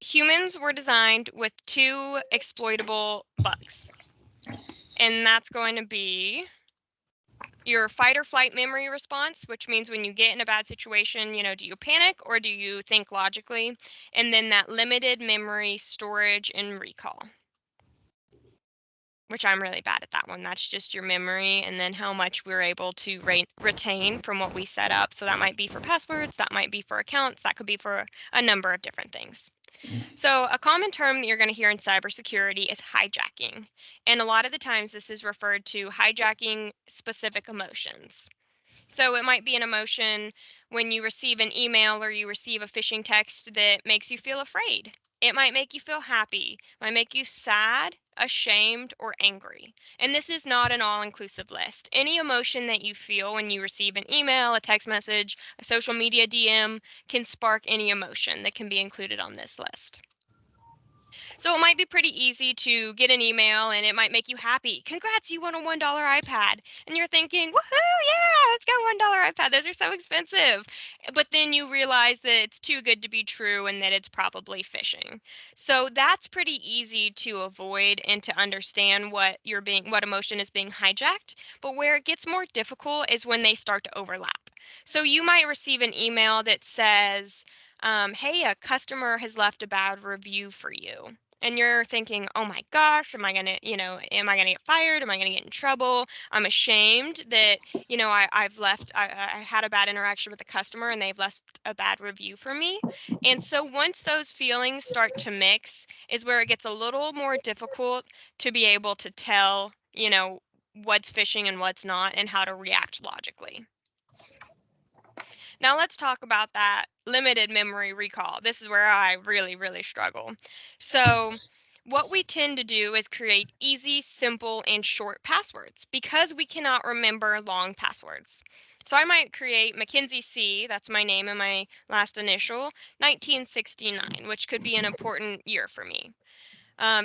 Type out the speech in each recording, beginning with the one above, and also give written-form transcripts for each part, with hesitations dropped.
humans were designed with two exploitable bugs, and that's going to be your fight or flight memory response, which means when you get in a bad situation, do you panic or do you think logically? And then that limited memory storage and recall, which I'm really bad at that one. That's just your memory and then how much we're able to retain from what we set up. So that might be for passwords, that might be for accounts, that could be for a number of different things. So a common term that you're going to hear in cybersecurity is hijacking. And a lot of the times this is referred to hijacking specific emotions. So it might be an emotion when you receive an email or you receive a phishing text that makes you feel afraid. It might make you feel happy, might make you sad, ashamed, or angry. And this is not an all-inclusive list. Any emotion that you feel when you receive an email, a text message, a social media DM can spark any emotion that can be included on this list. So it might be pretty easy to get an email and it might make you happy. Congrats, you won a $1 iPad. And you're thinking, woohoo, yeah, let's go $1 iPad. Those are so expensive. But then you realize that it's too good to be true and that it's probably phishing. So that's pretty easy to avoid and to understand what emotion is being hijacked. But where it gets more difficult is when they start to overlap. So you might receive an email that says, hey, a customer has left a bad review for you. And you're thinking, oh my gosh, am I going to, am I going to get fired? Am I going to get in trouble? I'm ashamed that, I had a bad interaction with a customer and they've left a bad review for me. And so once those feelings start to mix is where it gets a little more difficult to be able to tell, what's phishing and what's not and how to react logically. Now let's talk about that limited memory recall. This is where I really, really struggle. So what we tend to do is create easy, simple, and short passwords because we cannot remember long passwords. So I might create Mackenzie C, that's my name and my last initial, 1969, which could be an important year for me.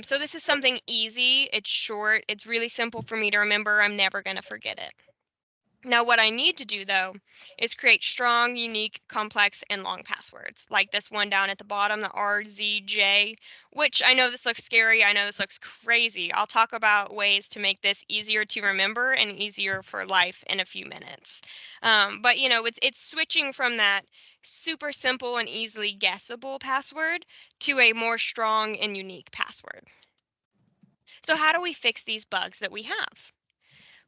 So this is something easy, it's short, it's really simple for me to remember, I'm never going to forget it. Now, what I need to do, though, is create strong, unique, complex, and long passwords, like this one down at the bottom, the RZJ, which I know this looks scary. I know this looks crazy. I'll talk about ways to make this easier to remember and easier for life in a few minutes. But, it's switching from that super simple and easily guessable password to a more strong and unique password. So how do we fix these bugs that we have?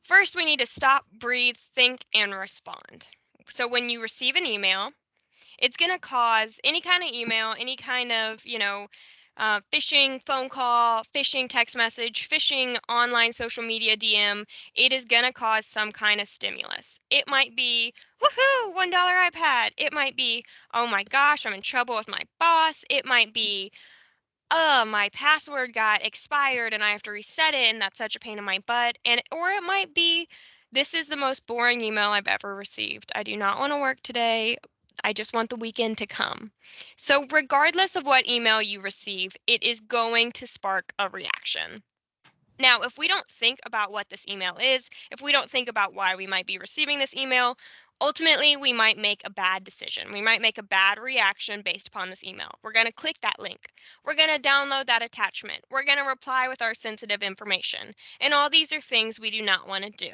First, we need to stop, breathe, think, and respond. So when you receive an email, it's going to cause any kind of email, any kind of, phishing phone call, phishing text message, phishing online social media DM. It is going to cause some kind of stimulus. It might be, woohoo, $1 iPad. It might be, oh my gosh, I'm in trouble with my boss. It might be, oh, my password got expired and I have to reset it and that's such a pain in my butt. Or it might be, this is the most boring email I've ever received. I do not want to work today. I just want the weekend to come. So regardless of what email you receive, it is going to spark a reaction. Now, if we don't think about what this email is, if we don't think about why we might be receiving this email, ultimately we might make a bad decision. We might make a bad reaction based upon this email. We're going to click that link. We're going to download that attachment. We're going to reply with our sensitive information. And all these are things we do not want to do.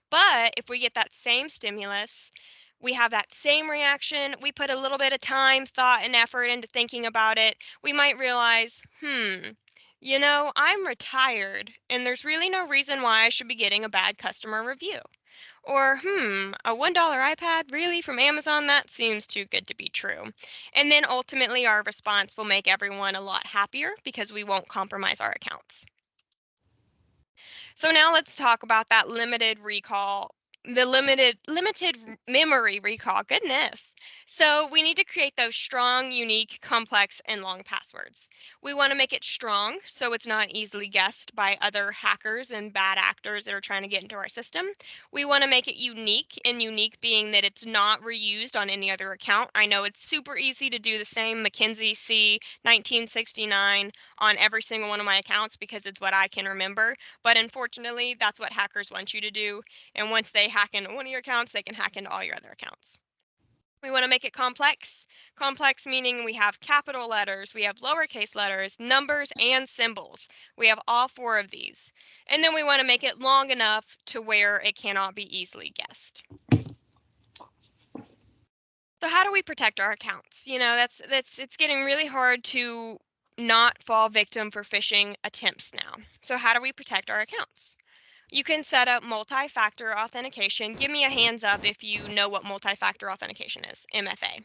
But if we get that same stimulus, we have that same reaction, we put a little bit of time, thought, and effort into thinking about it, we might realize, I'm retired and there's really no reason why I should be getting a bad customer review. Or, a $1 iPad, really, from Amazon? That seems too good to be true. And then ultimately, our response will make everyone a lot happier because we won't compromise our accounts. So now let's talk about that limited memory recall. Goodness. So we need to create those strong, unique, complex, and long passwords. We want to make it strong so it's not easily guessed by other hackers and bad actors that are trying to get into our system. We want to make it unique, and unique being that it's not reused on any other account. I know it's super easy to do the same Mackenzie C 1969 on every single one of my accounts because it's what I can remember. But unfortunately, that's what hackers want you to do. And once they hack into one of your accounts, they can hack into all your other accounts. We want to make it complex. Complex meaning we have capital letters, we have lowercase letters, numbers, and symbols. We have all four of these. And then we want to make it long enough to where it cannot be easily guessed. So how do we protect our accounts? It's getting really hard to not fall victim for phishing attempts now. So how do we protect our accounts? You can set up multi-factor authentication. Give me a hands up if you know what multi-factor authentication is, MFA.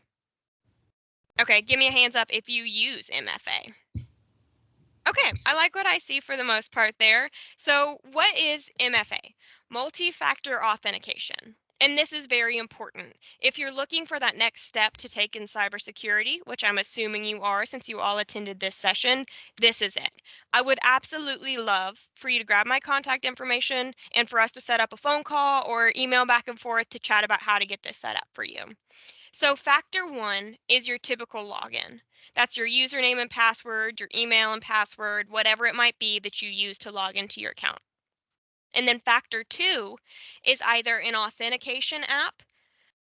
Okay, give me a hands up if you use MFA. Okay, I like what I see for the most part there. So what is MFA? Multi-factor authentication. And this is very important. If you're looking for that next step to take in cybersecurity, which I'm assuming you are since you all attended this session, this is it. I would absolutely love for you to grab my contact information and for us to set up a phone call or email back and forth to chat about how to get this set up for you. So factor one is your typical login. That's your username and password, your email and password, whatever it might be that you use to log into your account. And then factor two is either an authentication app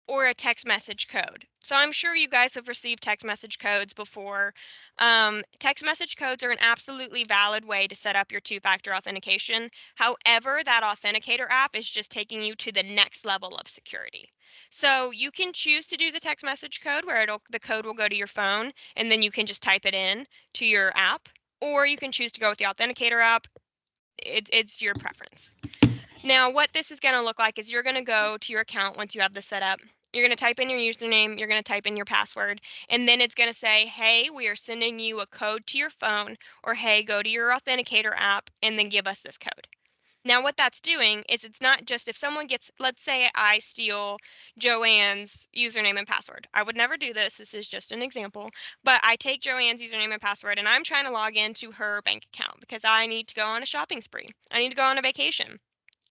or a text message code. So I'm sure you guys have received text message codes before. Text message codes are an absolutely valid way to set up your two-factor authentication. However, that authenticator app is just taking you to the next level of security. So you can choose to do the text message code where the code will go to your phone and then you can just type it in to your app, or you can choose to go with the authenticator app. It's your preference. Now, what this is going to look like is you're going to go to your account once you have this set up. You're going to type in your username, you're going to type in your password, and then it's going to say, hey, we are sending you a code to your phone, or hey, go to your authenticator app and then give us this code. Now, what that's doing is it's not just if someone gets, let's say I steal Joanne's username and password. I would never do this. This is just an example. But I take Joanne's username and password and I'm trying to log into her bank account because I need to go on a shopping spree. I need to go on a vacation.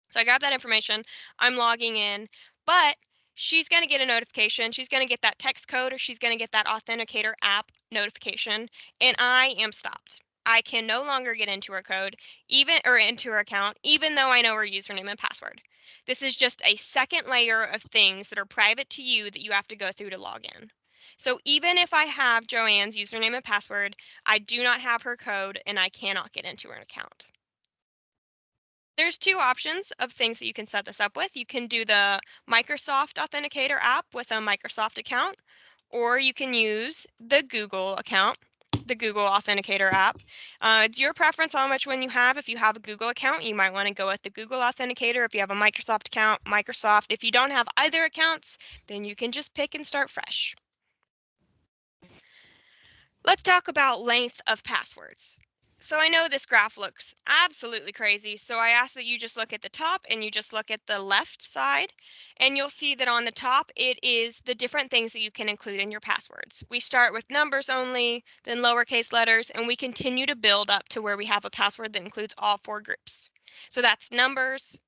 So I grab that information, I'm logging in, but she's going to get a notification. She's going to get that text code or she's going to get that authenticator app notification, and I am stopped. I can no longer get into her code, into her account, even though I know her username and password. This is just a second layer of things that are private to you that you have to go through to log in. So even if I have Joanne's username and password, I do not have her code and I cannot get into her account. There's two options of things that you can set this up with. You can do the Microsoft Authenticator app with a Microsoft account, or you can use the Google account, the Google Authenticator app. It's your preference on which one you have. If you have a Google account, you might want to go with the Google Authenticator. If you have a Microsoft account, Microsoft. If you don't have either accounts, then you can just pick and start fresh. Let's talk about length of passwords. So I know this graph looks absolutely crazy, so I ask that you just look at the top and you just look at the left side, and you'll see that on the top it is the different things that you can include in your passwords. We start with numbers only, then lowercase letters, and we continue to build up to where we have a password that includes all four groups. So that's numbers,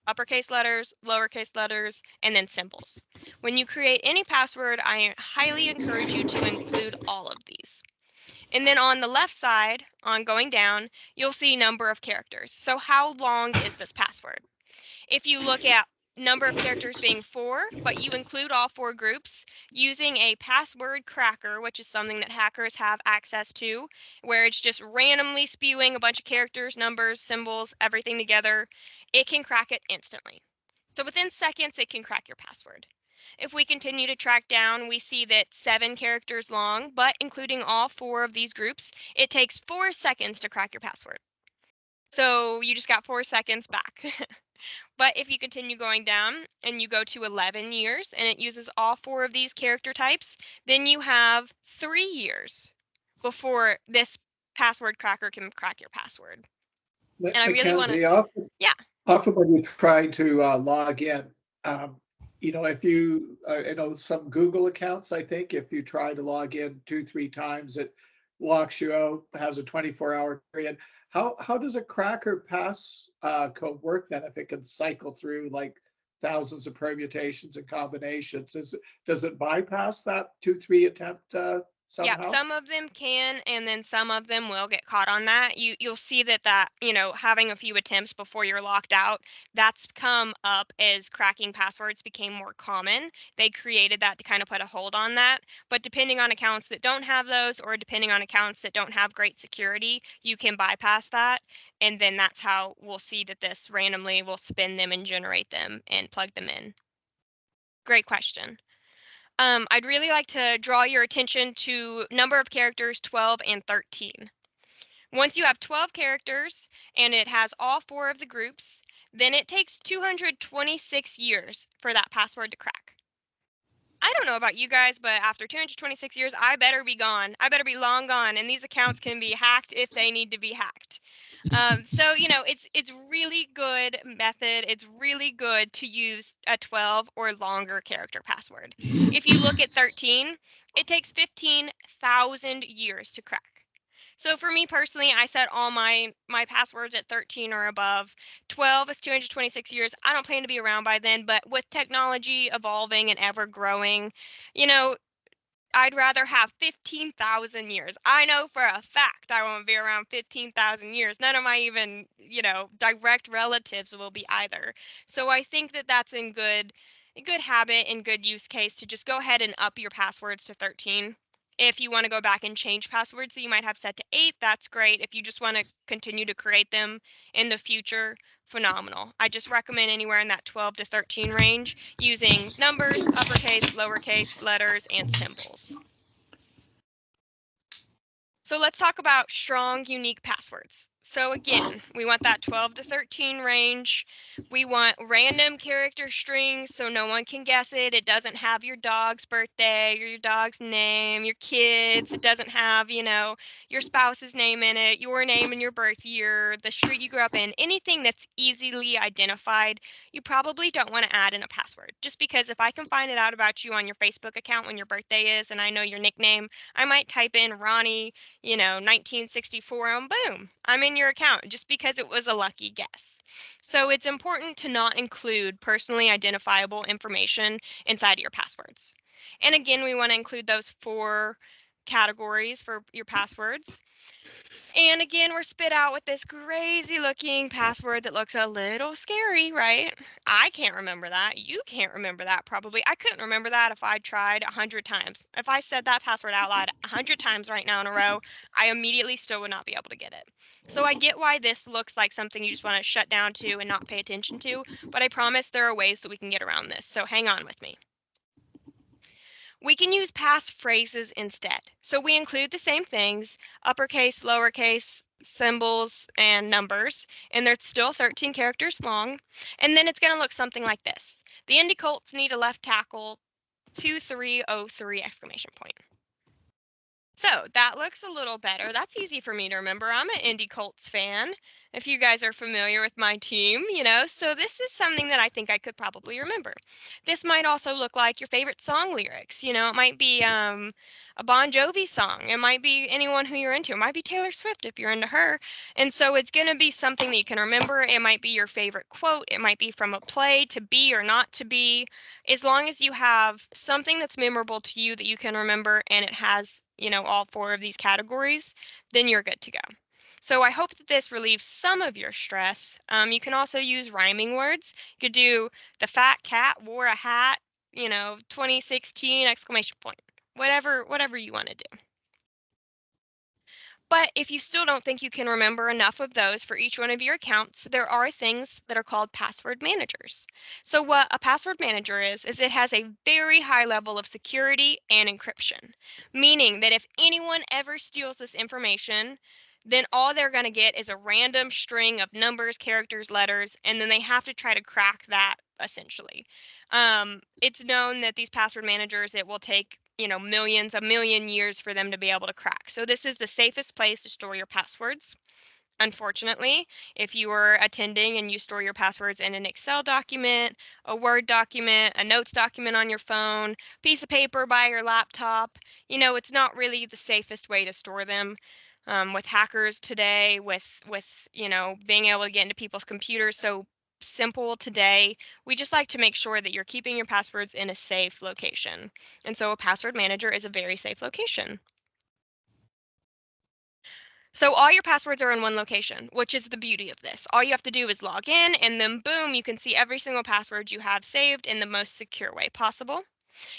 uppercase letters, lowercase letters, and then symbols. When you create any password, I highly encourage you to include all of these. And then on the left side, on going down, you'll see number of characters. So how long is this password? If you look at number of characters being 4, but you include all 4 groups, using a password cracker, which is something that hackers have access to, where it's just randomly spewing a bunch of characters, numbers, symbols, everything together, it can crack it instantly. So within seconds, it can crack your password. If we continue to track down, we see that 7 characters long, but including all 4 of these groups, it takes 4 seconds to crack your password. So you just got 4 seconds back. But if you continue going down and you go to 11 years and it uses all 4 of these character types, then you have 3 years before this password cracker can crack your password. And I really want Mackenzie, to, yeah. often when you try to log in, if you, some Google accounts, I think if you try to log in 2-3 times, it locks you out, has a 24-hour period. How does a cracker pass code work then if it can cycle through like thousands of permutations and combinations? Does it bypass that 2-3 attempt Yep, somehow? some of them can, and then some of them will get caught on that. You'll see that having a few attempts before you're locked out, that's come up as cracking passwords became more common. They created that to kind of put a hold on that. But depending on accounts that don't have those, or depending on accounts that don't have great security, you can bypass that. And then that's how we'll see that this randomly will spin them and generate them and plug them in. Great question. I'd really like to draw your attention to number of characters 12 and 13. Once you have 12 characters and it has all four of the groups, then it takes 226 years for that password to crack. I don't know about you guys, but after 226 years, I better be gone. I better be long gone, and these accounts can be hacked if they need to be hacked. So it's really good method. It's really good to use a 12 or longer character password. If you look at 13, it takes 15,000 years to crack. So for me personally, I set all my passwords at 13 or above. 12 is 226 years. I don't plan to be around by then, but with technology evolving and ever growing, you know, I'd rather have 15,000 years. I know for a fact I won't be around 15,000 years. None of my even, direct relatives will be either. So I think that that's a good habit and good use case to just go ahead and up your passwords to 13. If you want to go back and change passwords that you might have set to 8, that's great. If you just want to continue to create them in the future, phenomenal. I just recommend anywhere in that 12 to 13 range using numbers, uppercase, lowercase, letters, and symbols. So let's talk about strong, unique passwords. So again, we want that 12 to 13 range. We want random character strings so no one can guess it. It doesn't have your dog's birthday or your dog's name, your kids. It doesn't have, your spouse's name in it, your name and your birth year, the street you grew up in, anything that's easily identified. You probably don't want to add in a password. Just because if I can find it out about you on your Facebook account when your birthday is and I know your nickname, I might type in Ronnie 1964, and boom, I'm in your account just because it was a lucky guess. So it's important to not include personally identifiable information inside of your passwords. And again, we want to include those four categories for your passwords. And again, we're spit out with this crazy looking password that looks a little scary, right? I can't remember that. You can't remember that probably. I couldn't remember that if I tried 100 times. If I said that password out loud 100 times right now in a row, I immediately still would not be able to get it. So I get why this looks like something you just want to shut down to and not pay attention to, but I promise there are ways that we can get around this. So hang on with me. We can use past phrases instead. So we include the same things, uppercase, lowercase, symbols, and numbers, and they're still 13 characters long. And then it's going to look something like this. The Indy Colts need a left tackle, 2303 exclamation point. So that looks a little better. That's easy for me to remember. I'm an Indy Colts fan. If you guys are familiar with my team, so this is something that I think I could probably remember. This might also look like your favorite song lyrics. It might be a Bon Jovi song. It might be anyone who you're into. It might be Taylor Swift if you're into her. And so it's going to be something that you can remember. It might be your favorite quote. It might be from a play, to be or not to be. As long as you have something that's memorable to you that you can remember and it has, all four of these categories, then you're good to go. So I hope that this relieves some of your stress. You can also use rhyming words. You could do the fat cat wore a hat, 2016 exclamation point. Whatever you want to do. But if you still don't think you can remember enough of those for each one of your accounts, there are things that are called password managers. So what a password manager is it has a very high level of security and encryption, meaning that if anyone ever steals this information, then all they're going to get is a random string of numbers, characters, letters, and then they have to try to crack that essentially. It's known that these password managers, it will take a million years for them to be able to crack. So this is the safest place to store your passwords. Unfortunately, if you are attending and you store your passwords in an Excel document, a Word document, a notes document on your phone, piece of paper by your laptop, it's not really the safest way to store them. With hackers today, with being able to get into people's computers so simple today, we just like to make sure that you're keeping your passwords in a safe location. And so a password manager is a very safe location. So all your passwords are in one location, which is the beauty of this. All you have to do is log in, and then boom, you can see every single password you have saved in the most secure way possible.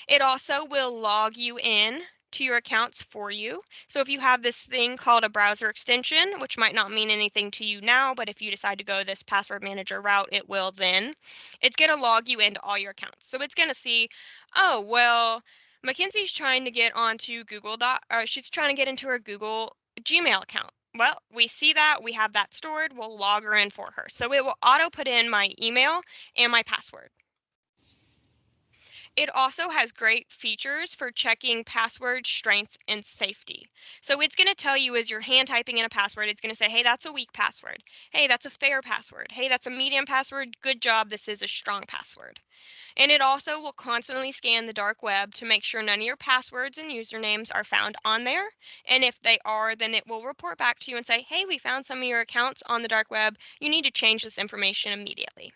It also will log you in to your accounts for you. So if you have this thing called a browser extension, which might not mean anything to you now, but if you decide to go this password manager route, it will then. It's going to log you into all your accounts. So it's going to see, oh, well, Mackenzie's trying to get onto or she's trying to get into her Google Gmail account. Well, we see that, we have that stored, we'll log her in for her. So it will auto put in my email and my password. It also has great features for checking password strength and safety. So it's going to tell you as you're hand typing in a password, it's going to say, hey, that's a weak password. Hey, that's a fair password. Hey, that's a medium password. Good job. This is a strong password. And it also will constantly scan the dark web to make sure none of your passwords and usernames are found on there. And if they are, then it will report back to you and say, hey, we found some of your accounts on the dark web. You need to change this information immediately.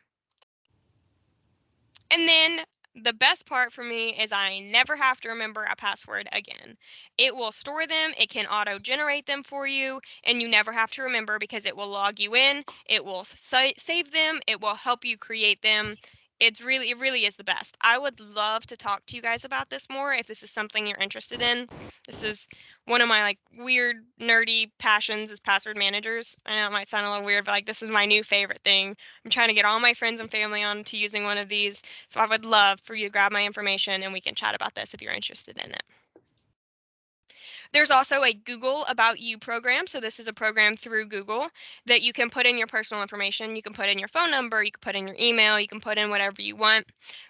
And then the best part for me is I never have to remember a password again. It will store them, it can auto generate them for you, and you never have to remember because it will log you in, it will save them, it will help you create them. It really is the best. I would love to talk to you guys about this more if this is something you're interested in. This is one of my like weird nerdy passions is password managers. I know it might sound a little weird, but like this is my new favorite thing. I'm trying to get all my friends and family onto using one of these, so I would love for you to grab my information and we can chat about this if you're interested in it. There's also a Google About You program. So this is a program through Google that you can put in your personal information. You can put in your phone number, you can put in your email, you can put in whatever you want.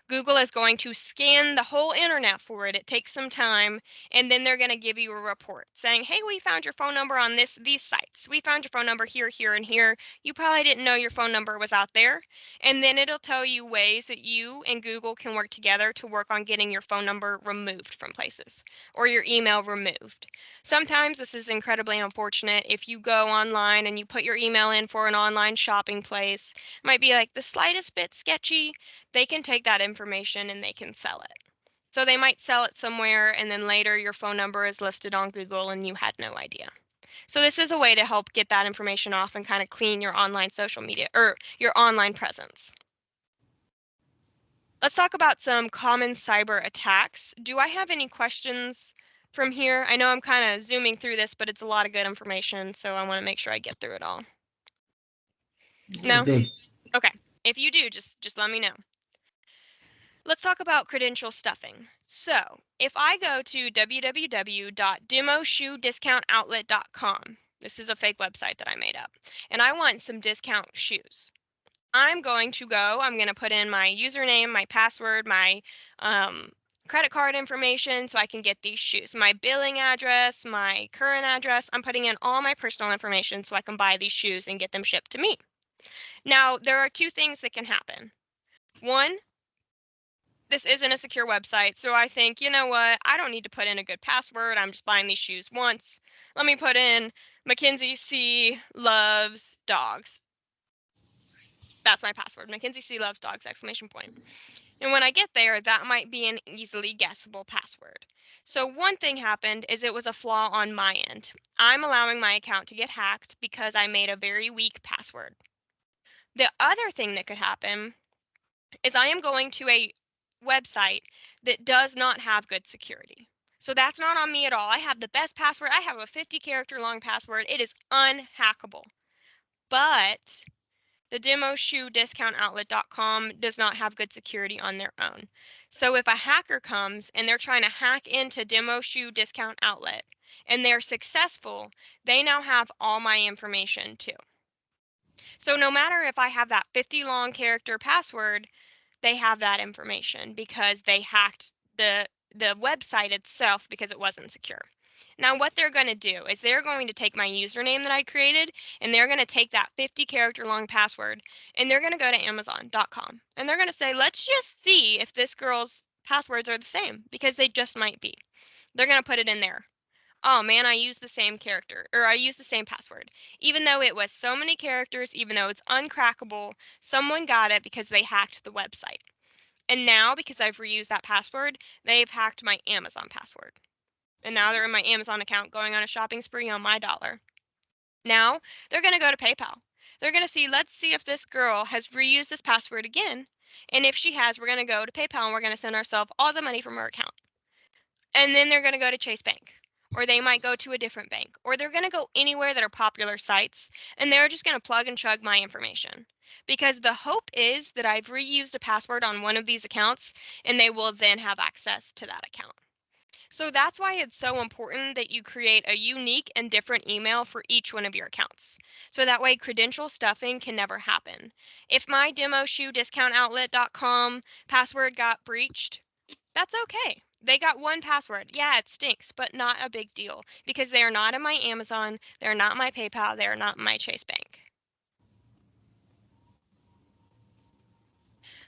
Google is going to scan the whole internet for it. It takes some time, and then they're going to give you a report saying, hey, we found your phone number on these sites. We found your phone number here, here, and here. You probably didn't know your phone number was out there. And then it'll tell you ways that you and Google can work together to work on getting your phone number removed from places or your email removed. Sometimes this is incredibly unfortunate. If you go online and you put your email in for an online shopping place, it might be like the slightest bit sketchy, they can take that information and they can sell it. So they might sell it somewhere and then later your phone number is listed on Google and you had no idea. So this is a way to help get that information off and kind of clean your online social media or your online presence. Let's talk about some common cyber attacks. Do I have any questions from here? I know I'm kind of zooming through this, but it's a lot of good information, so I want to make sure I get through it all. We're No? good. Okay. If you do, just let me know. Let's talk about credential stuffing. So, if I go to www.demoshoediscountoutlet.com, this is a fake website that I made up, and I want some discount shoes. I'm going to put in my username, my password, my credit card information so I can get these shoes. My billing address, my current address, I'm putting in all my personal information so I can buy these shoes and get them shipped to me. Now, there are two things that can happen. One, this isn't a secure website, so I think, you know what, I don't need to put in a good password. I'm just buying these shoes once. Let me put in Mackenzie C loves dogs. That's my password. Mackenzie C loves dogs, exclamation point. And when I get there, that might be an easily guessable password. So one thing happened is it was a flaw on my end. I'm allowing my account to get hacked because I made a very weak password. The other thing that could happen is I am going to a website that does not have good security. So that's not on me at all. I have the best password. I have a 50-character long password. It is unhackable. But the demoshoediscountoutlet.com does not have good security on their own. So if a hacker comes and they're trying to hack into Demo Shoe Discount Outlet and they're successful, they now have all my information too. So no matter if I have that 50 long character password, they have that information because they hacked the website itself because it wasn't secure. Now what they're going to do is they're going to take my username that I created and they're going to take that 50 character long password and they're going to go to amazon.com and they're going to say, let's just see if this girl's passwords are the same because they just might be. They're going to put it in there. Oh man, I used the same character or I used the same password. Even though it was so many characters, even though it's uncrackable, someone got it because they hacked the website. And now, because I've reused that password, they've hacked my Amazon password. And now they're in my Amazon account going on a shopping spree on my dollar. Now they're going to go to PayPal. They're going to see, let's see if this girl has reused this password again. And if she has, we're going to go to PayPal and we're going to send ourselves all the money from her account. And then they're going to go to Chase Bank, or they might go to a different bank, or they're going to go anywhere that are popular sites, and they're just going to plug and chug my information. Because the hope is that I've reused a password on one of these accounts, and they will then have access to that account. So that's why it's so important that you create a unique and different email for each one of your accounts. So that way credential stuffing can never happen. If my demoshoediscountoutlet.com password got breached, that's okay. They got one password. Yeah, it stinks, but not a big deal because they are not in my Amazon, they're not my PayPal, they are not in my Chase Bank.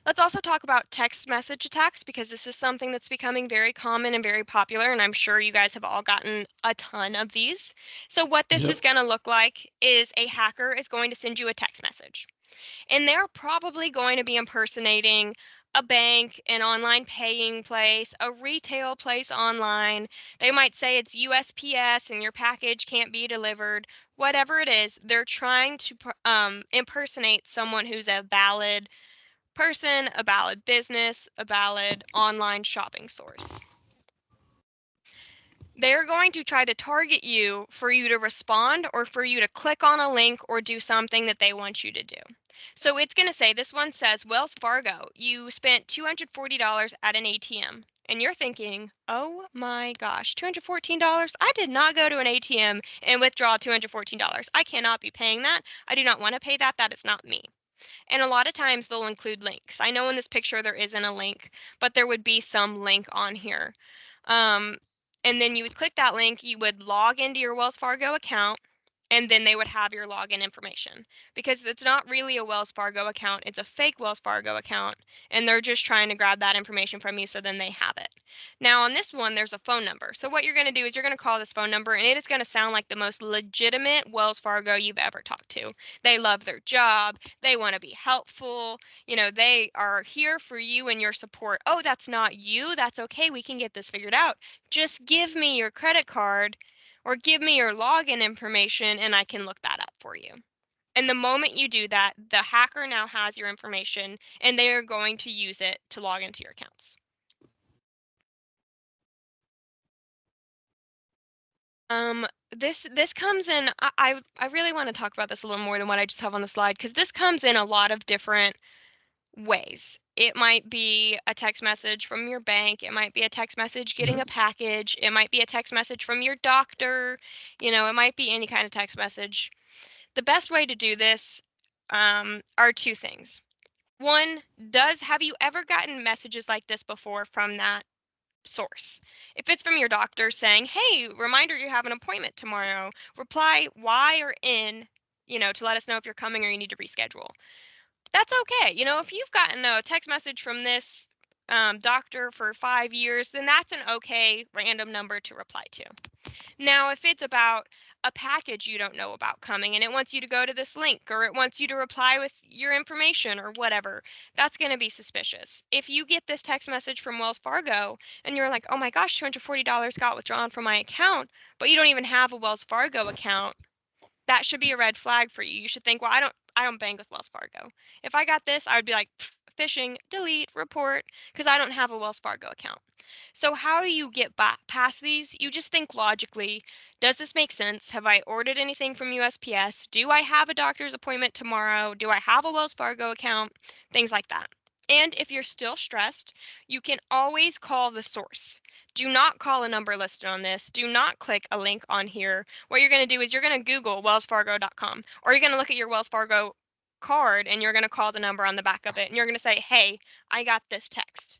Let's also talk about text message attacks because this is something that's becoming very common and very popular, and I'm sure you guys have all gotten a ton of these. So what this is Yep. going to look like is a hacker is going to send you a text message, and they're probably going to be impersonating a bank, an online paying place, a retail place online. They might say it's USPS and your package can't be delivered. Whatever it is, they're trying to impersonate someone who's a valid person, a valid business, a valid online shopping source. They're going to try to target you for you to respond or for you to click on a link or do something that they want you to do. So it's going to say, this one says, Wells Fargo, you spent $240 at an ATM. And you're thinking, oh my gosh, $214? I did not go to an ATM and withdraw $214. I cannot be paying that. I do not want to pay that. That is not me. And a lot of times they'll include links. I know in this picture there isn't a link, but there would be some link on here. Um, and then you would click that link, you would log into your Wells Fargo account, and then they would have your login information. Because it's not really a Wells Fargo account, it's a fake Wells Fargo account, and they're just trying to grab that information from you so then they have it. Now on this one, there's a phone number. So what you're going to do is you're going to call this phone number, and it is going to sound like the most legitimate Wells Fargo you've ever talked to. They love their job, they want to be helpful, they are here for you and your support. Oh, that's not you, that's okay, we can get this figured out. Just give me your credit card or give me your login information and I can look that up for you. And the moment you do that, the hacker now has your information and they are going to use it to log into your accounts. Um, this comes in. I really want to talk about this a little more than what I just have on the slide because this comes in a lot of different ways. It might be a text message from your bank. It might be a text message getting a package. It might be a text message from your doctor. It might be any kind of text message. The best way to do this are two things. One, have you ever gotten messages like this before from that source? If it's from your doctor saying, hey, reminder you have an appointment tomorrow, reply Y or N, to let us know if you're coming or you need to reschedule. That's okay. If you've gotten a text message from this doctor for 5 years, then that's an okay random number to reply to. Now, if it's about a package you don't know about coming and it wants you to go to this link or it wants you to reply with your information or whatever, that's going to be suspicious. If you get this text message from Wells Fargo and you're like, oh my gosh, $240 got withdrawn from my account, but you don't even have a Wells Fargo account, that should be a red flag for you. You should think, well, I don't bank with Wells Fargo. If I got this, I would be like, phishing, delete, report, because I don't have a Wells Fargo account. So how do you get past these? You just think logically, does this make sense? Have I ordered anything from USPS? Do I have a doctor's appointment tomorrow? Do I have a Wells Fargo account? Things like that. And if you're still stressed, you can always call the source. Do not call a number listed on this. Do not click a link on here. What you're going to do is you're going to Google wellsfargo.com, or you're going to look at your Wells Fargo card and you're going to call the number on the back of it and you're going to say, hey, I got this text.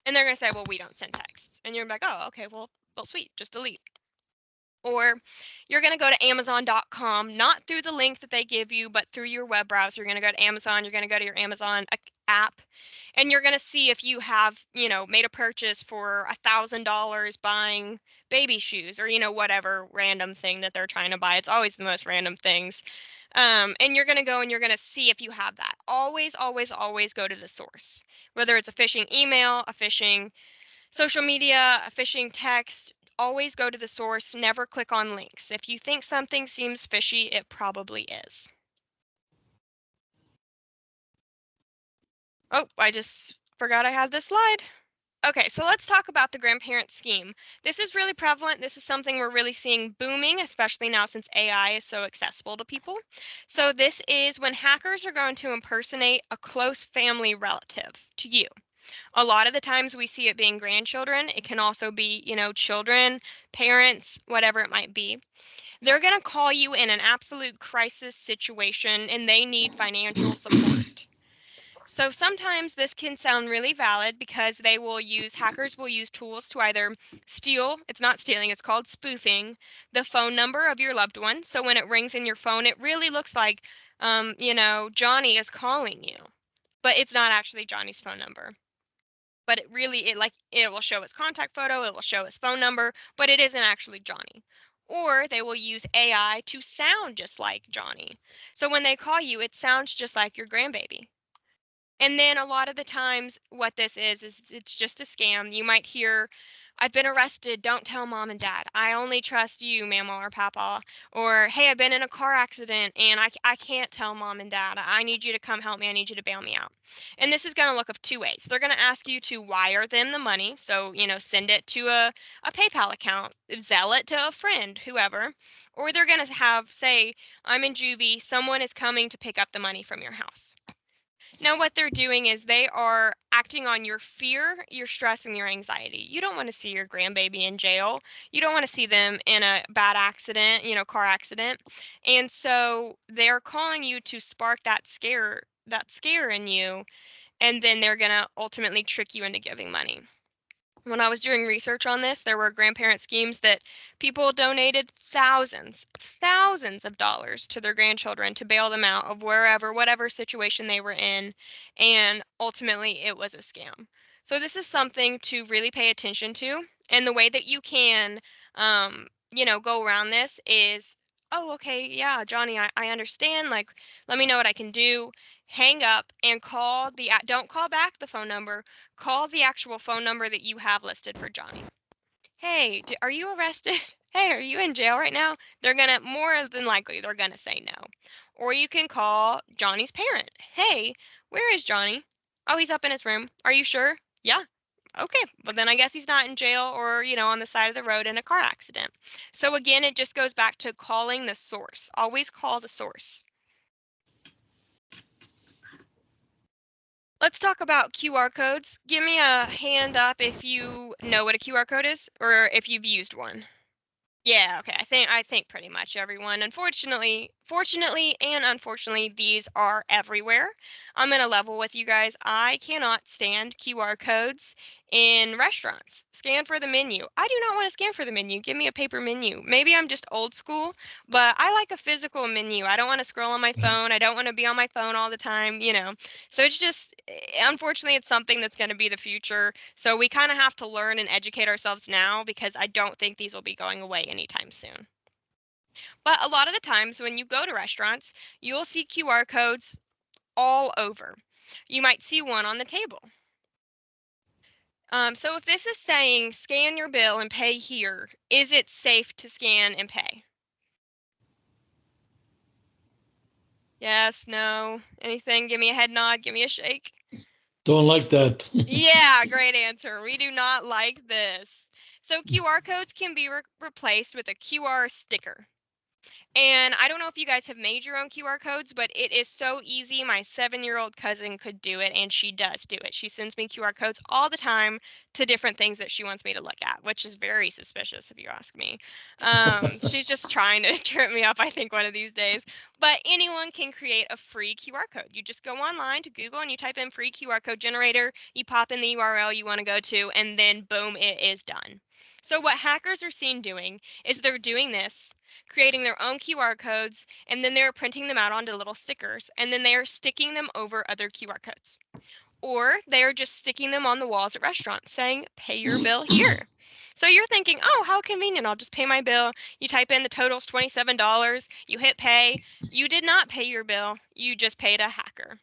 And they're going to say, well, we don't send texts. And you're like, oh, okay, well, sweet, just delete. Or you're going to go to amazon.com, not through the link that they give you, but through your web browser. You're going to go to Amazon, you're going to go to your Amazon app, and you're going to see if you have, made a purchase for $1,000 buying baby shoes or, whatever random thing that they're trying to buy. It's always the most random things. And you're going to go and you're going to see if you have that. Always, always, always go to the source, whether it's a phishing email, a phishing social media, a phishing text. always go to the source, never click on links. If you think something seems fishy, it probably is. Oh, I just forgot I had this slide. Okay, so let's talk about the grandparent scheme. This is really prevalent. This is something we're really seeing booming, especially now since AI is so accessible to people. So this is when hackers are going to impersonate a close family relative to you. A lot of the times we see it being grandchildren. It can also be, children, parents, whatever it might be. They're going to call you in an absolute crisis situation and they need financial support. So sometimes this can sound really valid because hackers will use tools to either steal, it's not stealing, it's called spoofing, the phone number of your loved one. So when it rings in your phone, it really looks like, Johnny is calling you, but it's not actually Johnny's phone number. But it will show his contact photo, it will show his phone number, but it isn't actually Johnny. Or they will use AI to sound just like Johnny. So when they call you, it sounds just like your grandbaby. And then a lot of the times what this is it's just a scam. You might hear, I've been arrested, don't tell mom and dad. I only trust you, mama or papa. Or, hey, I've been in a car accident and I can't tell mom and dad. I need you to come help me. I need you to bail me out. And this is going to look of two ways. They're going to ask you to wire them the money. So, send it to a PayPal account, Zelle it to a friend, whoever. Or they're going to say, I'm in juvie. Someone is coming to pick up the money from your house. Now, what they're doing is they are acting on your fear, your stress, and your anxiety. You don't want to see your grandbaby in jail. You don't want to see them in a bad accident, car accident. And so they're calling you to spark that scare in you, and then they're going to ultimately trick you into giving money. When I was doing research on this, there were grandparent schemes that people donated thousands of dollars to their grandchildren to bail them out of whatever situation they were in, and ultimately it was a scam. So this is something to really pay attention to, and the way that you can, go around this is, oh, okay, yeah, Johnny, I understand. Like, let me know what I can do. Hang up and don't call back the phone number. Call the actual phone number that you have listed for Johnny. Hey, are you arrested? Hey, are you in jail right now? More than likely, they're gonna say no. Or you can call Johnny's parent. Hey, where is Johnny? Oh, he's up in his room. Are you sure? Yeah. Okay, well then I guess he's not in jail or, on the side of the road in a car accident. So again, it just goes back to calling the source. Always call the source. Let's talk about QR codes. Give me a hand up if you know what a QR code is or if you've used one. Yeah, okay. I think pretty much everyone. Fortunately and unfortunately, these are everywhere. I'm gonna level with you guys. I cannot stand QR codes in restaurants. Scan for the menu. I do not want to scan for the menu. Give me a paper menu. Maybe I'm just old school, but I like a physical menu. I don't want to scroll on my phone. I don't want to be on my phone all the time. So it's just, unfortunately, it's something that's going to be the future. So we kind of have to learn and educate ourselves now because I don't think these will be going away anytime soon. But a lot of the times when you go to restaurants, you'll see QR codes all over. You might see one on the table. So if this is saying scan your bill and pay here, is it safe to scan and pay? Yes, no, anything? Give me a head nod, give me a shake. Don't like that. Yeah, great answer. We do not like this. So QR codes can be replaced with a QR sticker. And I don't know if you guys have made your own QR codes, but it is so easy. My 7-year-old cousin could do it, and she does do it. She sends me QR codes all the time to different things that she wants me to look at, which is very suspicious if you ask me. She's just trying to trip me up, I think, one of these days. But anyone can create a free QR code. You just go online to Google and you type in free QR code generator, you pop in the URL you want to go to, and then boom, it is done. So what hackers are seen doing is they're doing this, creating their own QR codes, and then they're printing them out onto little stickers, and then they're sticking them over other QR codes. Or they're just sticking them on the walls at restaurants saying, pay your bill here. So you're thinking, oh, how convenient. I'll just pay my bill. You type in the total's $27. You hit pay. You did not pay your bill. You just paid a hacker.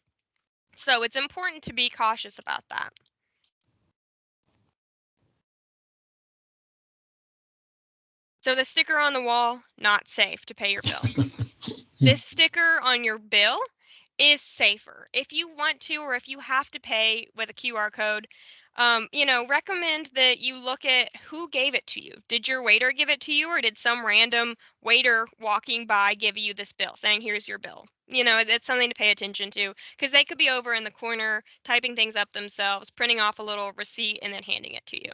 So it's important to be cautious about that. So the sticker on the wall, not safe to pay your bill. This sticker on your bill is safer. If you want to, or if you have to pay with a QR code, recommend that you look at who gave it to you. Did your waiter give it to you, or did some random waiter walking by give you this bill saying, here's your bill? That's something to pay attention to, because they could be over in the corner typing things up themselves, printing off a little receipt, and then handing it to you.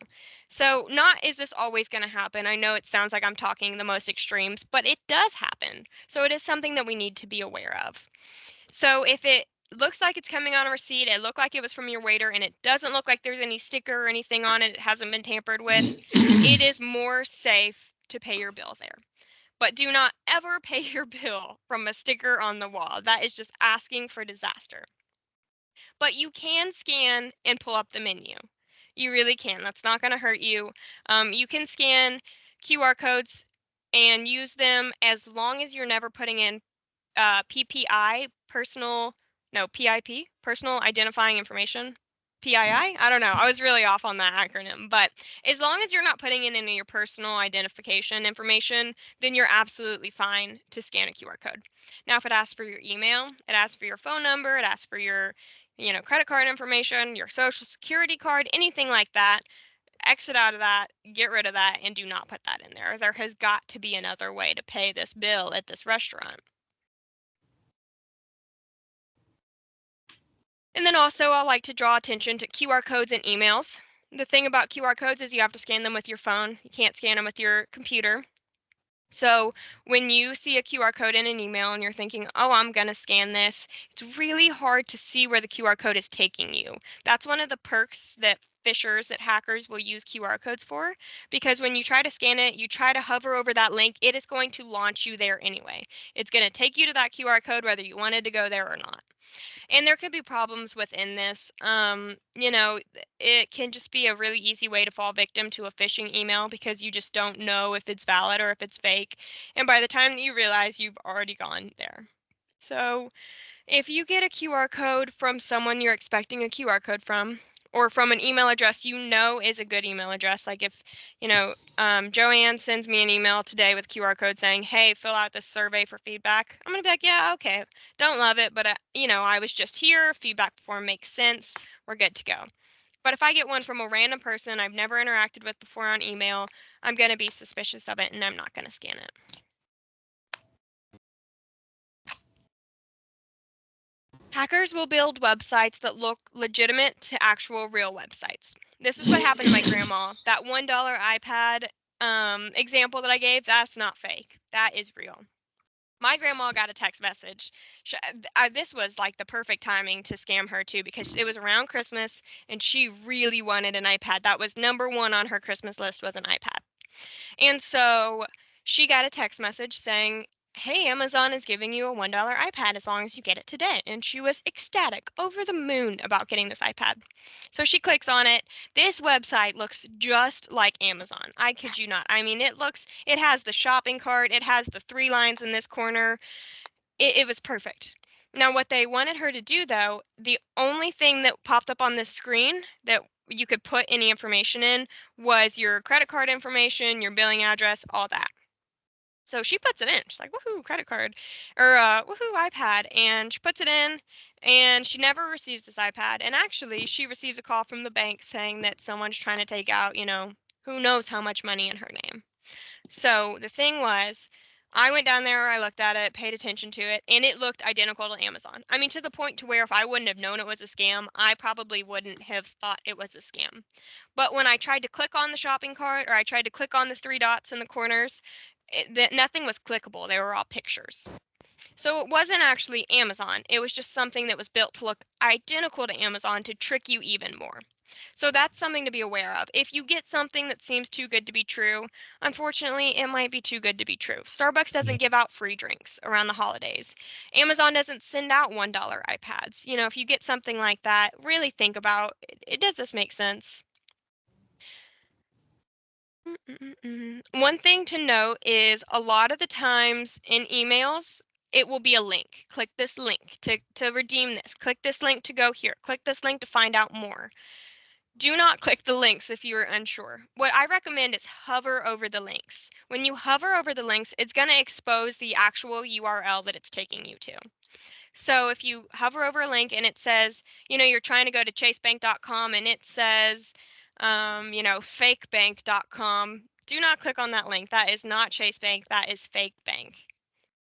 So, not is this always going to happen? I know it sounds like I'm talking the most extremes, but it does happen. So, it is something that we need to be aware of. So, if it looks like it's coming on a receipt, it looked like it was from your waiter, and it doesn't look like there's any sticker or anything on it, it hasn't been tampered with, it is more safe to pay your bill there. But do not ever pay your bill from a sticker on the wall. That is just asking for disaster. But you can scan and pull up the menu. You really can. That's not going to hurt you. You can scan QR codes and use them as long as you're never putting in PPI, PIP, personal identifying information. PII? I don't know. I was really off on that acronym. But as long as you're not putting in any of your personal identification information, then you're absolutely fine to scan a QR code. Now, if it asks for your email, it asks for your phone number, it asks for your credit card information, your social security card, anything like that, exit out of that, get rid of that, and do not put that in there. There has got to be another way to pay this bill at this restaurant. And then also, I like to draw attention to QR codes and emails. The thing about QR codes is you have to scan them with your phone. You can't scan them with your computer. So when you see a QR code in an email and you're thinking, oh, I'm going to scan this, it's really hard to see where the QR code is taking you. That's one of the perks that hackers will use QR codes for, because when you try to scan it, you try to hover over that link, it is going to launch you there anyway. It's going to take you to that QR code whether you wanted to go there or not. And there could be problems within this. It can just be a really easy way to fall victim to a phishing email because you just don't know if it's valid or if it's fake. And by the time that you realize, you've already gone there. So if you get a QR code from someone you're expecting a QR code from, or from an email address you know is a good email address, like if, Joanne sends me an email today with QR code saying, hey, fill out this survey for feedback, I'm going to be like, yeah, okay, don't love it, but, I was just here, feedback form makes sense, we're good to go. But if I get one from a random person I've never interacted with before on email, I'm going to be suspicious of it and I'm not going to scan it. Hackers will build websites that look legitimate to actual real websites. This is what happened to my grandma. That $1 iPad example that I gave, that's not fake. That is real. My grandma got a text message. This was like the perfect timing to scam her too, because it was around Christmas and she really wanted an iPad. That was number one on her Christmas list, was an iPad. And so she got a text message saying, hey, Amazon is giving you a $1 iPad as long as you get it today. And she was ecstatic, over the moon about getting this iPad. So she clicks on it. This website looks just like Amazon. I kid you not. I mean, it has the shopping cart, it has the 3 lines in this corner. It was perfect. Now, what they wanted her to do, though, the only thing that popped up on this screen that you could put any information in was your credit card information, your billing address, all that. So she puts it in. She's like, woohoo, credit card, or woohoo, iPad. And she puts it in, and she never receives this iPad. And actually, she receives a call from the bank saying that someone's trying to take out, who knows how much money in her name. So the thing was, I went down there, I looked at it, paid attention to it, and it looked identical to Amazon. I mean, to the point to where if I wouldn't have known it was a scam, I probably wouldn't have thought it was a scam. But when I tried to click on the shopping cart, or I tried to click on the 3 dots in the corners, nothing was clickable. They were all pictures. So it wasn't actually Amazon. It was just something that was built to look identical to Amazon to trick you even more. So that's something to be aware of. If you get something that seems too good to be true, unfortunately, it might be too good to be true. Starbucks doesn't give out free drinks around the holidays. Amazon doesn't send out $1 iPads. If you get something like that, really think about it. Does this make sense? One thing to note is a lot of the times in emails, it will be a link. Click this link to redeem this. Click this link to go here. Click this link to find out more. Do not click the links if you are unsure. What I recommend is hover over the links. When you hover over the links, it's going to expose the actual URL that it's taking you to. So if you hover over a link and it says, you're trying to go to chasebank.com and it says, fakebank.com, do not click on that link. That is not Chase Bank. That is fake bank.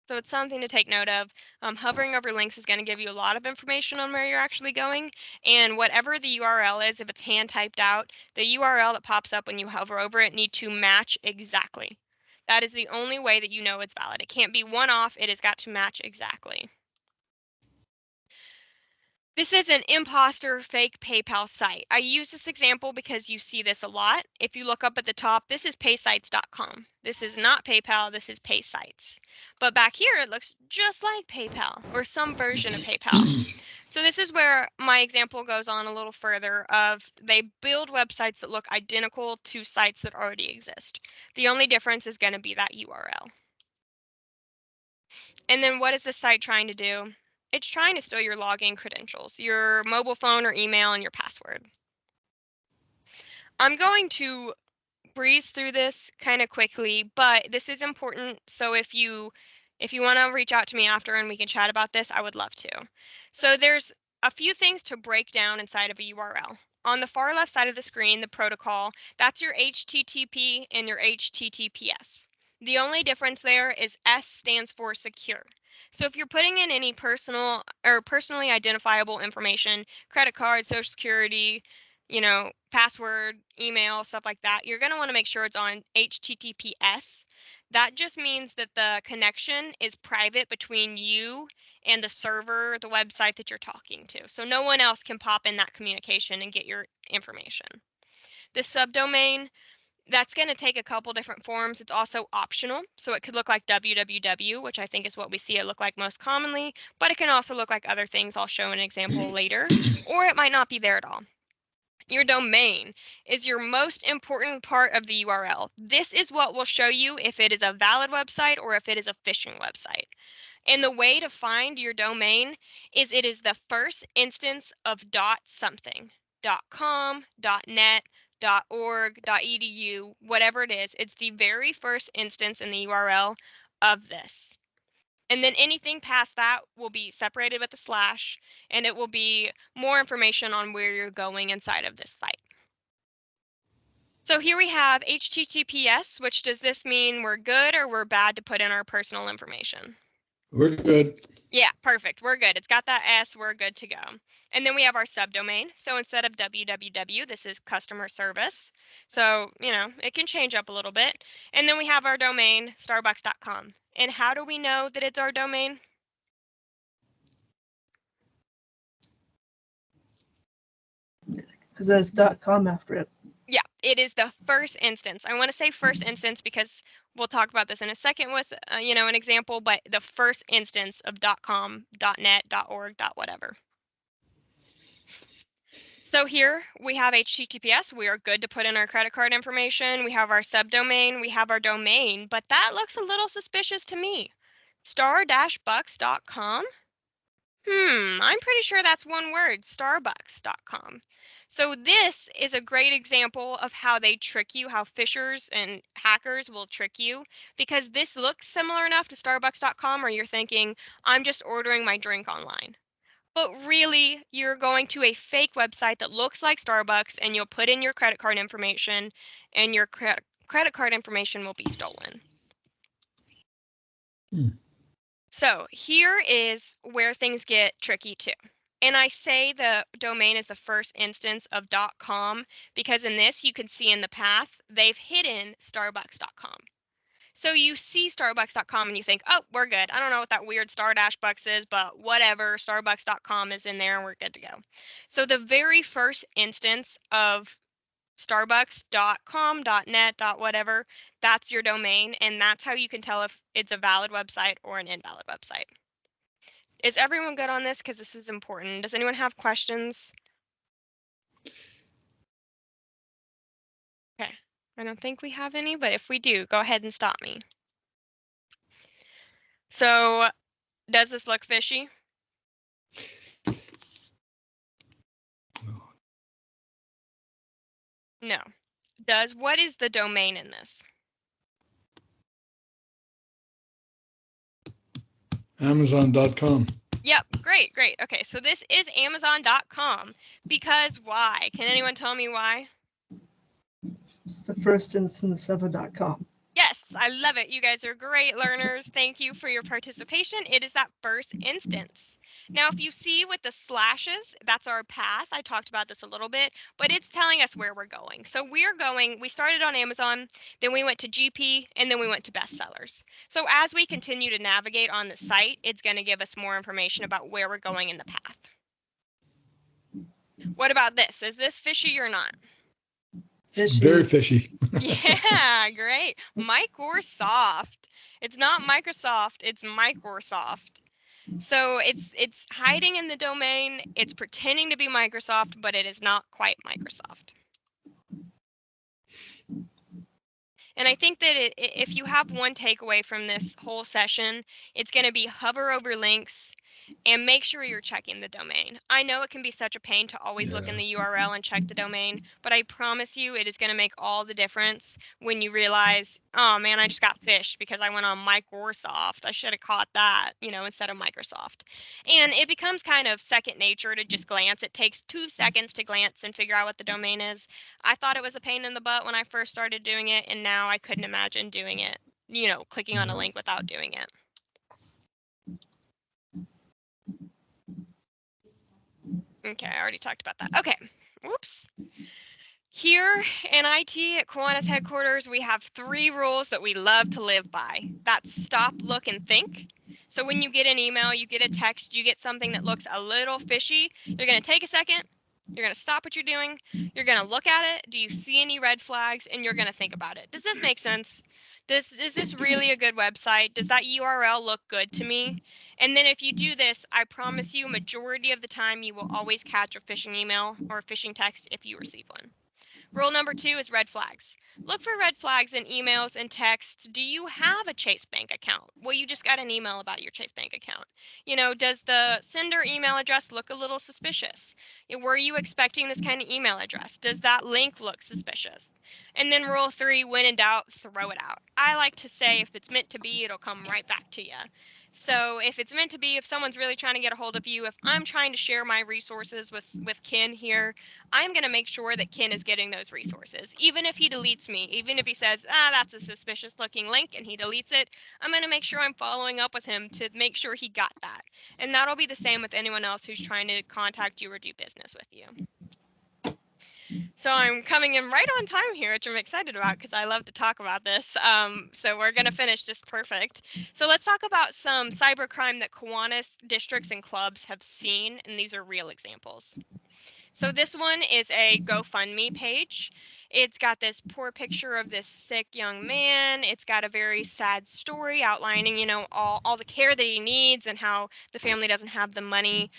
So it's something to take note of. Hovering over links is going to give you a lot of information on where you're actually going. And whatever the URL is, if it's hand typed out, the URL that pops up when you hover over it need to match exactly. That is the only way that you know it's valid. It can't be one off. It has got to match exactly. This is an imposter fake PayPal site. I use this example because you see this a lot. If you look up at the top, this is paysites.com. This is not PayPal, this is PaySites. But back here, it looks just like PayPal or some version of PayPal. So this is where my example goes on a little further of they build websites that look identical to sites that already exist. The only difference is going to be that URL. And then what is this site trying to do? It's trying to steal your login credentials, your mobile phone or email, and your password. I'm going to breeze through this kind of quickly, but this is important. So if you want to reach out to me after and we can chat about this, I would love to. So there's a few things to break down inside of a URL. On the far left side of the screen, the protocol, that's your HTTP and your HTTPS. The only difference there is S stands for secure. So if you're putting in any personal or personally identifiable information, credit card, social security, password, email, stuff like that, you're going to want to make sure it's on HTTPS. That just means that the connection is private between you and the server, the website that you're talking to. So no one else can pop in that communication and get your information. The subdomain, that's going to take a couple different forms. It's also optional. So it could look like www, which I think is what we see it look like most commonly, but it can also look like other things. I'll show an example later, or it might not be there at all. Your domain is your most important part of the URL. This is what will show you if it is a valid website or if it is a phishing website. And the way to find your domain is it is the first instance of dot something, .com, .net, .org, .edu, whatever it is. It's the very first instance in the URL of this. And then anything past that will be separated with a slash, and it will be more information on where you're going inside of this site. So here we have HTTPS, which does this mean we're good or we're bad to put in our personal information? We're good. Yeah, perfect. We're good. It's got that S, we're good to go. And then we have our subdomain. So instead of www, this is customer service. So, it can change up a little bit. And then we have our domain, starbucks.com. And how do we know that it's our domain? Because there's .com after it. Yeah, it is the first instance. I want to say first instance because we'll talk about this in a second with, an example, but the first instance of .com, .net, .org, .whatever. So here we have HTTPS. We are good to put in our credit card information. We have our subdomain. We have our domain, but that looks a little suspicious to me. Star-bucks.com? I'm pretty sure that's one word, starbucks.com. So this is a great example of how they trick you, how phishers and hackers will trick you, because this looks similar enough to starbucks.com or you're thinking, I'm just ordering my drink online. But really, you're going to a fake website that looks like Starbucks and you'll put in your credit card information and your credit card information will be stolen. So here is where things get tricky too. And I say the domain is the first instance of .com because in this you can see in the path they've hidden starbucks.com. So you see starbucks.com and you think, oh, we're good. I don't know what that weird star-bucks is, but whatever, starbucks.com is in there and we're good to go. So the very first instance of starbucks.com, .net, .whatever, that's your domain, and that's how you can tell if it's a valid website or an invalid website. Is everyone good on this? Because this is important. Does anyone have questions? Okay, I don't think we have any, but if we do, go ahead and stop me. So does this look fishy? No. What is the domain in this? Amazon.com. Yep, great, great. Okay, so this is Amazon.com. Because why? Can anyone tell me why? It's the first instance of a .com. Yes, I love it. You guys are great learners. Thank you for your participation. It is that first instance. Now, if you see with the slashes, that's our path. I talked about this a little bit, but it's telling us where we're going. So we started on Amazon, then we went to GP, and then we went to bestsellers. So as we continue to navigate on the site, it's going to give us more information about where we're going in the path. What about this? Is this fishy or not? Fishy. Very fishy. Yeah, great. Microsoft. It's not Microsoft, it's Microsoft. So it's hiding in the domain, it's pretending to be Microsoft, but it is not quite Microsoft. And I think that if you have one takeaway from this whole session, it's going to be hover over links and make sure you're checking the domain. I know it can be such a pain to always look in the URL and check the domain, but I promise you it is going to make all the difference when you realize, oh man, I just got fished because I went on Microsoft. I should have caught that, instead of Microsoft. And it becomes kind of second nature to just glance. It takes 2 seconds to glance and figure out what the domain is. I thought it was a pain in the butt when I first started doing it, and now I couldn't imagine doing it, clicking on a link without doing it. Okay, I already talked about that. Okay, whoops. Here in IT at Kiwanis headquarters, we have 3 rules that we love to live by. That's stop, look, and think. So when you get an email, you get a text, you get something that looks a little fishy, you're going to take a second, you're going to stop what you're doing, you're going to look at it, do you see any red flags, and you're going to think about it. Does this make sense? Is this really a good website? Does that URL look good to me? And then if you do this, I promise you, majority of the time, you will always catch a phishing email or a phishing text if you receive one. Rule number 2 is red flags. Look for red flags in emails and texts. Do you have a Chase Bank account? Well, you just got an email about your Chase Bank account. Does the sender email address look a little suspicious? Were you expecting this kind of email address? Does that link look suspicious? And then rule 3, when in doubt, throw it out. I like to say if it's meant to be, it'll come right back to you. So if it's meant to be, if someone's really trying to get a hold of you, if I'm trying to share my resources with Ken here, I'm going to make sure that Ken is getting those resources. Even if he deletes me, even if he says, that's a suspicious looking link and he deletes it, I'm going to make sure I'm following up with him to make sure he got that. And that'll be the same with anyone else who's trying to contact you or do business with you. So I'm coming in right on time here, which I'm excited about because I love to talk about this. So we're going to finish just perfect. So let's talk about some cybercrime that Kiwanis districts and clubs have seen, and these are real examples. So this one is a GoFundMe page. It's got this poor picture of this sick young man. It's got a very sad story outlining, all the care that he needs and how the family doesn't have the money.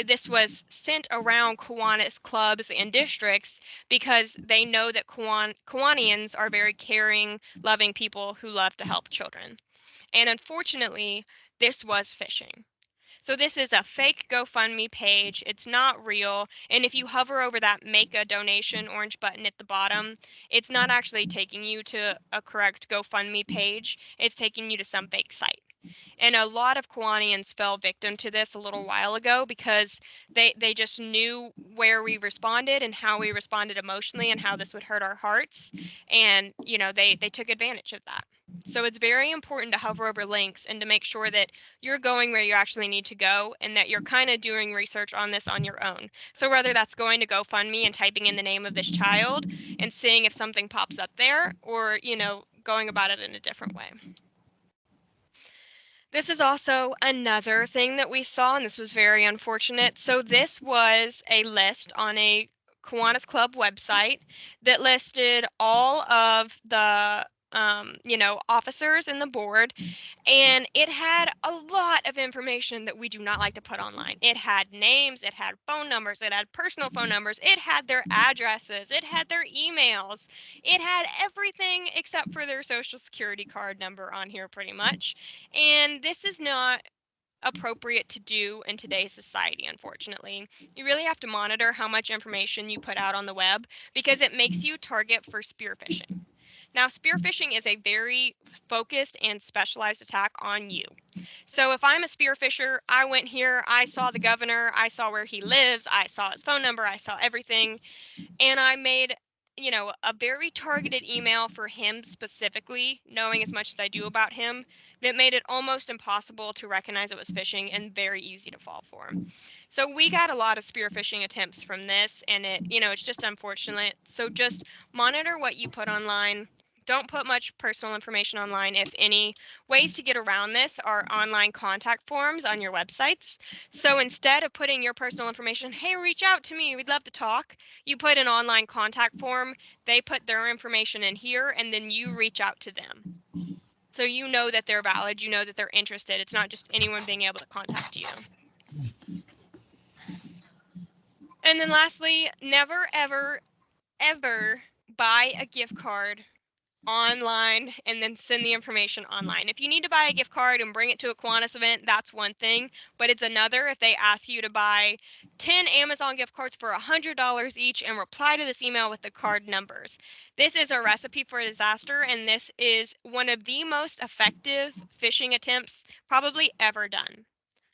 This was sent around Kiwanis clubs and districts because they know that Kiwanians are very caring, loving people who love to help children. And unfortunately, this was phishing. So this is a fake GoFundMe page. It's not real. And if you hover over that make a donation orange button at the bottom, it's not actually taking you to a correct GoFundMe page. It's taking you to some fake site. And a lot of Kiwanians fell victim to this a little while ago because they just knew where we responded and how we responded emotionally and how this would hurt our hearts. And, they took advantage of that. So it's very important to hover over links and to make sure that you're going where you actually need to go and that you're kind of doing research on this on your own. So whether that's going to GoFundMe and typing in the name of this child and seeing if something pops up there or, going about it in a different way. This is also another thing that we saw, and this was very unfortunate. So this was a list on a Kiwanis Club website that listed all of the officers in the board, and it had a lot of information that we do not like to put online. It had names, it had phone numbers, it had personal phone numbers, it had their addresses, it had their emails, it had everything except for their social security card number on here pretty much. And this is not appropriate to do in today's society, unfortunately. You really have to monitor how much information you put out on the web because it makes you target for spear phishing. Now, spear phishing is a very focused and specialized attack on you. So if I'm a spear phisher, I went here, I saw the governor, I saw where he lives, I saw his phone number, I saw everything, and I made, a very targeted email for him specifically, knowing as much as I do about him, that made it almost impossible to recognize it was phishing and very easy to fall for. So we got a lot of spear phishing attempts from this, and it's just unfortunate. So just monitor what you put online. Don't put much personal information online, if any. Ways to get around this are online contact forms on your websites. So instead of putting your personal information, hey, reach out to me, we'd love to talk, you put an online contact form, they put their information in here, and then you reach out to them. So you know that they're valid, you know that they're interested. It's not just anyone being able to contact you. And then lastly, never, ever, ever buy a gift card online and then send the information online. If you need to buy a gift card and bring it to a Kiwanis event, that's one thing, but it's another if they ask you to buy 10 Amazon gift cards for $100 each and reply to this email with the card numbers. This is a recipe for disaster, and this is one of the most effective phishing attempts probably ever done.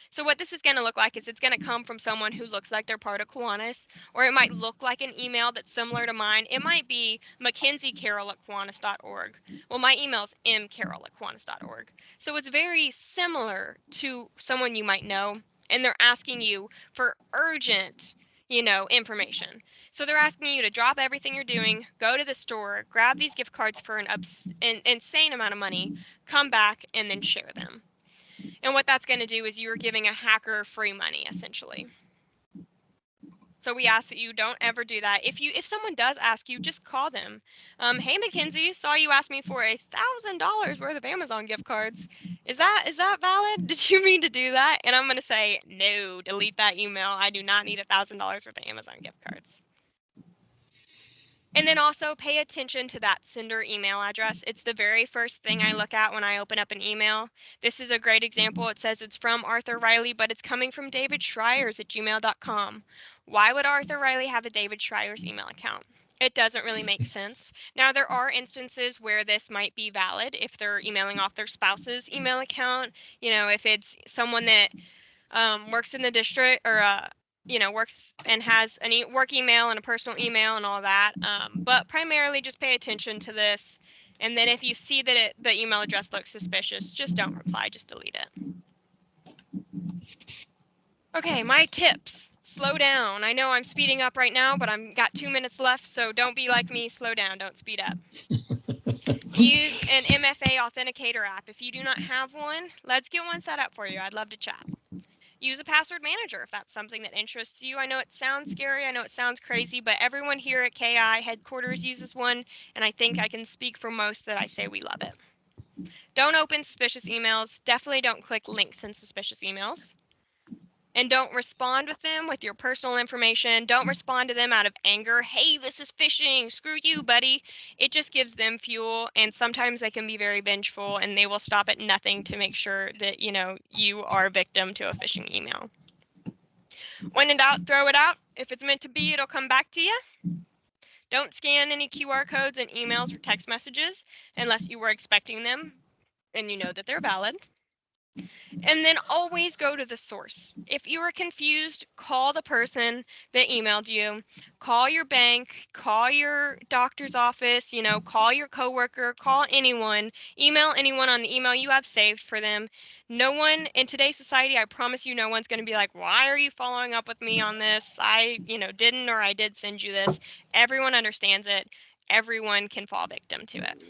So what this is going to look like is it's going to come from someone who looks like they're part of Kiwanis, or it might look like an email that's similar to mine. It might be MackenzieCarroll@Kiwanis.org. Well, my email's mcarroll@Kiwanis.org. So it's very similar to someone you might know, and they're asking you for urgent, information. So they're asking you to drop everything you're doing, go to the store, grab these gift cards for an insane amount of money, come back, and then share them. And what that's going to do is you're giving a hacker free money, essentially. So we ask that you don't ever do that. If someone does ask you, just call them. Hey, Mackenzie, saw you ask me for $1,000 worth of Amazon gift cards. Is that valid? Did you mean to do that? And I'm going to say, no, delete that email. I do not need $1,000 worth of Amazon gift cards. And then also pay attention to that sender email address. It's the very first thing I look at when I open up an email. This is a great example. It says it's from Arthur Riley, but it's coming from David Schreiers at gmail.com. Why would Arthur Riley have a David Schreiers email account? It doesn't really make sense. Now, there are instances where this might be valid if they're emailing off their spouse's email account. If it's someone that works in the district or works and has a work email and a personal email and all that. But primarily just pay attention to this. And then if you see that the email address looks suspicious, just don't reply, just delete it. Okay, my tips. Slow down. I know I'm speeding up right now, but I've got 2 minutes left, so don't be like me. Slow down, don't speed up. Use an MFA authenticator app. If you do not have one, let's get one set up for you. I'd love to chat. Use a password manager if that's something that interests you. I know it sounds scary, I know it sounds crazy, but everyone here at KI headquarters uses one, and I think I can speak for most that I say we love it. Don't open suspicious emails. Definitely don't click links in suspicious emails. And don't respond with them with your personal information. Don't respond to them out of anger. Hey, this is phishing. Screw you, buddy. It just gives them fuel, and sometimes they can be very vengeful, and they will stop at nothing to make sure that, you are a victim to a phishing email. When in doubt, throw it out. If it's meant to be, it'll come back to you. Don't scan any QR codes in emails or text messages unless you were expecting them and you know that they're valid. And then always go to the source. If you are confused, call the person that emailed you. Call your bank, call your doctor's office, call your coworker, call anyone, email anyone on the email you have saved for them. No one in today's society, I promise you, no one's going to be like, why are you following up with me on this? I, didn't, or I did send you this. Everyone understands it. Everyone can fall victim to it.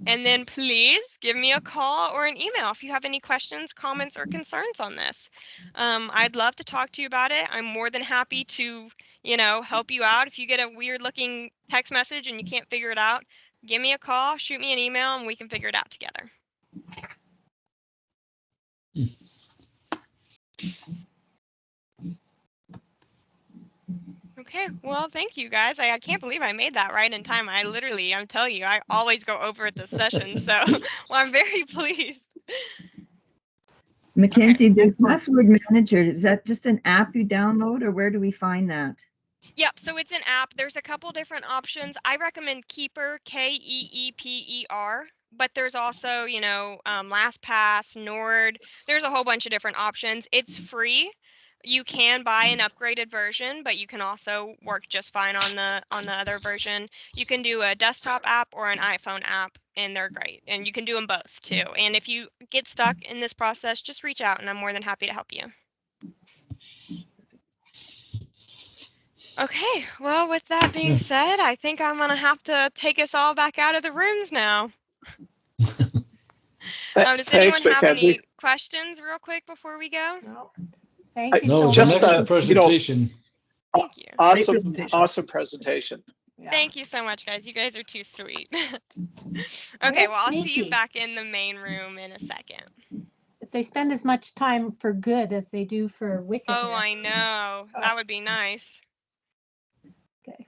And then please give me a call or an email if you have any questions, comments, or concerns on this. I'd love to talk to you about it. I'm more than happy to, help you out. If you get a weird looking text message and you can't figure it out, give me a call, shoot me an email, and we can figure it out together. Okay, well, thank you guys. I can't believe I made that right in time. I'm telling you, I always go over at this session, so well, I'm very pleased. Mackenzie, the password manager, is that just an app you download or where do we find that? Yep, so it's an app. There's a couple different options. I recommend Keeper, Keeper, but there's also, LastPass, Nord. There's a whole bunch of different options. It's free. You can buy an upgraded version, but you can also work just fine on the other version. You can do a desktop app or an iPhone app, and they're great. And you can do them both too. And if you get stuck in this process, just reach out, and I'm more than happy to help you. Okay, well, with that being Yeah. said, I think I'm gonna have to take us all back out of the rooms now. Does anyone Thanks, have Mackenzie. any questions real quick before we go? No. Thank you No, so the Just, much. next presentation. Thank you. Awesome, presentation. awesome presentation. Yeah. Thank you so much, guys. You guys are too sweet. They're Okay, well, I'll see you sneaky. back in the main room in a second. If they spend as much time for good as they do for wickedness. Oh, I know. That would be nice. Okay.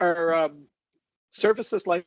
Are services like